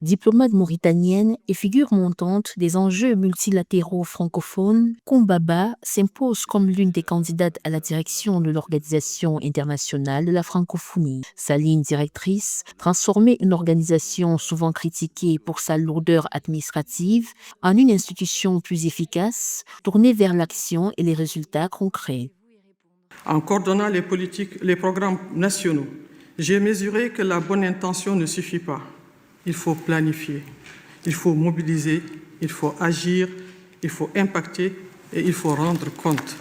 Diplomate mauritanienne et figure montante des enjeux multilatéraux francophones, Koumbaba s'impose comme l'une des candidates à la direction de l'Organisation internationale de la francophonie. Sa ligne directrice, transformer une organisation souvent critiquée pour sa lourdeur administrative en une institution plus efficace, tournée vers l'action et les résultats concrets. En coordonnant les politiques, les programmes nationaux, j'ai mesuré que la bonne intention ne suffit pas. Il faut planifier, il faut mobiliser, il faut agir, il faut impacter et il faut rendre compte.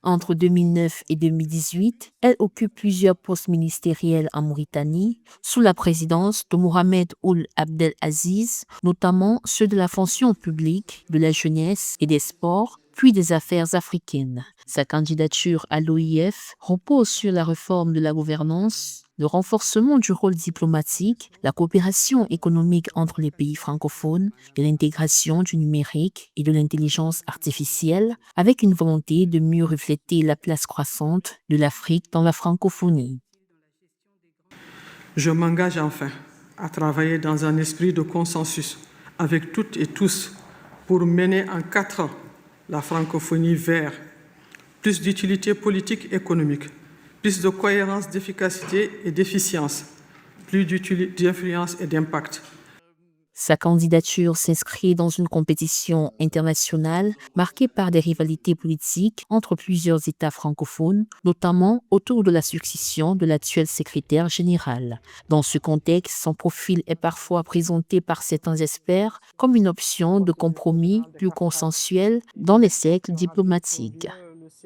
Entre 2009 et 2018, elle occupe plusieurs postes ministériels en Mauritanie, sous la présidence de Mohamed Ould Abdel Aziz, notamment ceux de la fonction publique, de la jeunesse et des sports, puis des affaires africaines. Sa candidature à l'OIF repose sur la réforme de la gouvernance, le renforcement du rôle diplomatique, la coopération économique entre les pays francophones et l'intégration du numérique et de l'intelligence artificielle, avec une volonté de mieux refléter la place croissante de l'Afrique dans la francophonie. Je m'engage enfin à travailler dans un esprit de consensus avec toutes et tous pour mener en 4 ans la francophonie vers plus d'utilité politique et économique, plus de cohérence, d'efficacité et d'efficience, plus d'influence et d'impact. Sa candidature s'inscrit dans une compétition internationale marquée par des rivalités politiques entre plusieurs États francophones, notamment autour de la succession de l'actuel secrétaire général. Dans ce contexte, son profil est parfois présenté par certains experts comme une option de compromis plus consensuel dans les cercles diplomatiques.